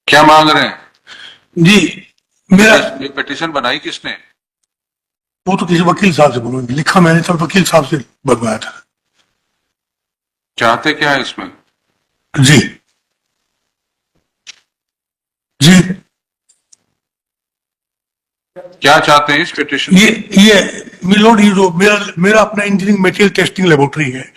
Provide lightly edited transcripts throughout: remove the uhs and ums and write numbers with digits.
क्या मांग रहे हैं? जी मेरा ये पिटीशन बनाई किसने? वो तो किसी वकील साहब से बोलूंगी, लिखा मैंने तो वकील साहब से बनवाया था। चाहते क्या है इसमें? जी जी क्या चाहते हैं इस पिटीशन? ये मिलोड ये जो मेरा मेरा अपना इंजीनियरिंग मटेरियल टेस्टिंग लेबोरेटरी है,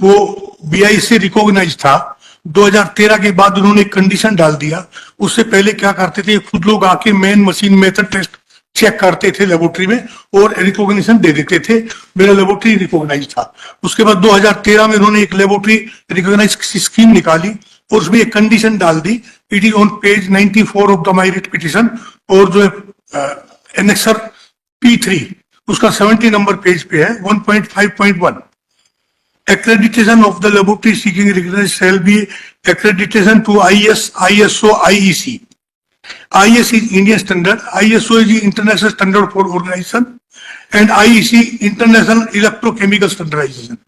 वो बीआई से रिकॉग्नाइज था। 2013 के बाद उन्होंने एक कंडीशन डाल दिया। उससे पहले क्या करते थे, खुद लोग आके main machine method test check करते थे लेबोरेटरी में और रिकॉग्निशन दे देते थे। मेरा लेबोरेटरी रिकॉग्नाइज था। उसके बाद 2013 में उन्होंने एक लेबोरेटरी रिकॉग्नाइज स्कीम निकाली और उसमें एक कंडीशन डाल दी। It is on page 94 of the my writ petition. और जो एनेक्सर P3 उसका 70 नंबर पेज पे है 1.5.1। accreditation of the laboratory seeking recognition shall be accreditation to IS, ISO, IEC. IS is Indian standard, ISO is international standard for organization, and IEC international electrochemical standardization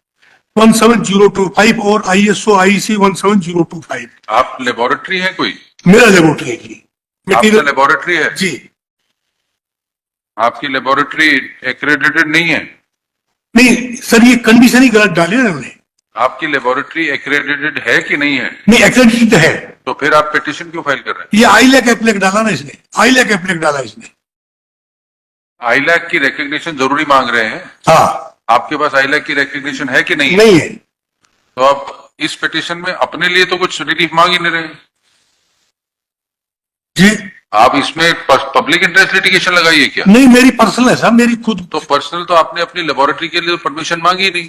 17025 और ISO IEC 17025। आप laboratory है कोई? मेरा laboratory है जी। आपका laboratory है? जी आपकी laboratory accredited नहीं है? नहीं सर, ये कंडीशन ही गलत डाली ना उन्होंने। आपकी लेबोरेटरी एक्रेडिटेड है कि नहीं है? नहीं, एक्रेडिटेड है। तो फिर आप पिटीशन क्यों फाइल कर रहे हैं? ये आईलैक एप्लेक डाला ना इसने, आईलैक एप्लेक डाला इसने। आईलैक की रिकग्निशन जरूरी मांग रहे हैं? हाँ। आपके पास आईलैक की रिकग्निशन है कि नहीं है? नहीं है। तो आप इस पिटीशन में अपने लिए तो कुछ रिलीफ मांग ही नहीं रहे। जी आप इसमें पब्लिक इंटरेस्ट लिटिगेशन लगाइए क्या? नहीं, मेरी पर्सनल है साहब, मेरी खुद। तो पर्सनल तो आपने अपनी लेबोरेटरी के लिए परमिशन मांगी नहीं।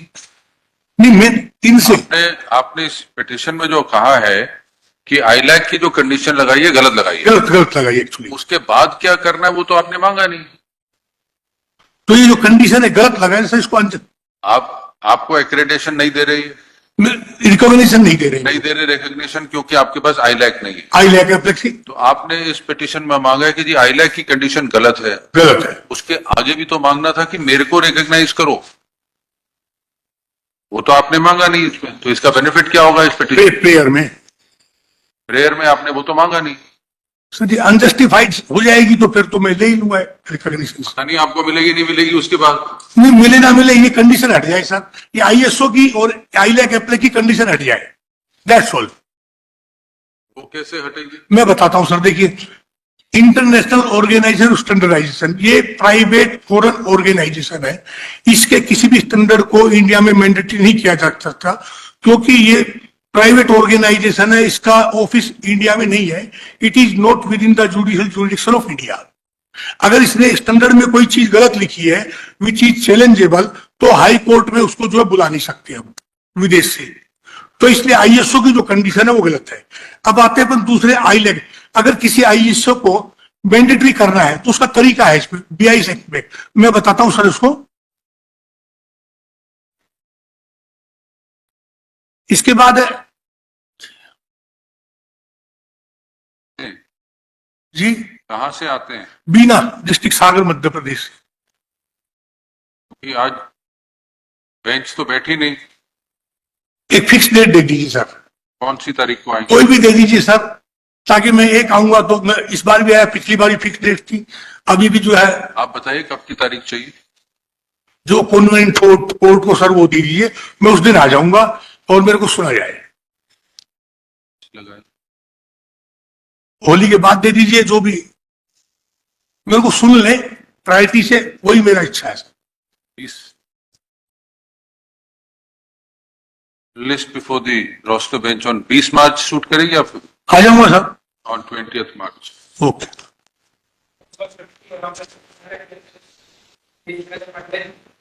नहीं, मैं इनसे आपने इस पिटीशन में जो कहा है कि आईलैक की जो कंडीशन लगाई है गलत लगाई है, गलत लगाई एक्चुअली। उसके बाद क्या करना है वो तो आपने मांगा नहीं। तो ये जो कंडीशन है गलत लगाए सर, इसको आपको एक्रेडिटेशन नहीं दे रही है, रिकॉग्निशन नहीं दे रहे, नहीं दे रहे रिकग्निशन, क्योंकि आपके पास आईलैक नहीं है। आईलैक एप्लेक्सी तो आपने इस पिटीशन में मांगा है कि जी आईलैक की कंडीशन गलत है। गलत है। उसके आगे भी तो मांगना था कि मेरे को रिकॉग्नाइज करो, वो तो आपने मांगा नहीं इसमें। तो इसका बेनिफिट क्या होगा इस पिटीशन? प्रेयर में आपने वो तो मांगा नहीं। सर जी अनजस्टिफाइड हो जाएगी तो फिर तो मैं ले ही लूंगा रिकॉग्निशन। पता नहीं आपको मिलेगी नहीं मिलेगी उसके बाद। नहीं, मिले ना मिले ये कंडीशन हट जाए सर, ये आईएसओ की और आईलैक एप्लेक की कंडीशन हट जाए, दैट्स ऑल। वो कैसे हटेगी? मैं बताता हूं सर, देखिए इंटरनेशनल ऑर्गेनाइजेशन स्टैंडर्डाइजेशन ये प्राइवेट फॉरेन ऑर्गेनाइजेशन है। इसके किसी भी स्टैंडर्ड को इंडिया में मैंडेटरी नहीं किया जा सकता क्योंकि ये प्राइवेट ऑर्गेनाइजेशन है। इसका ऑफिस इंडिया में नहीं है। It is not with in the judicial jurisdiction of India. अगर इसने स्टैंडर्ड में कोई चीज गलत लिखी है विच इज चैलेंजेबल, तो हाई कोर्ट में उसको जो है बुला नहीं सकते हम विदेश से। तो इसलिए आईएसओ की जो कंडीशन है वो गलत है। अब आते हैं अपन दूसरे आईलैक। अगर किसी आईएसओ को मैंडेटरी करना है तो उसका तरीका है इसमें बीआई एक्ट में, मैं बताता हूं सर इसको। इसके बाद जी कहां से आते हैं? बीना डिस्ट्रिक्ट सागर मध्य प्रदेश। कि आज बेंच तो बैठी नहीं। एक फिक्स डेट दे दीजिए सर। कौन सी तारीख को आएंगे? कोई भी दे दीजिए सर, ताकि मैं एक आऊंगा। तो मैं इस बार भी आया, पिछली बार भी फिक्स डेट थी, अभी भी जो है। आप बताइए कब की तारीख चाहिए? जो कॉन्वेंट कोर्ट को सर वो दे दीजिए, मैं उस दिन आ जाऊंगा और मेरे को सुना जाए। होली के बाद दे दीजिए, जो भी मेरे को सुन ले प्रायोरिटी से, वही मेरा इच्छा है sir. List before the roster bench on 20 March shoot करेगी या फिर आ जाऊंगा sir on 20th March? Okay.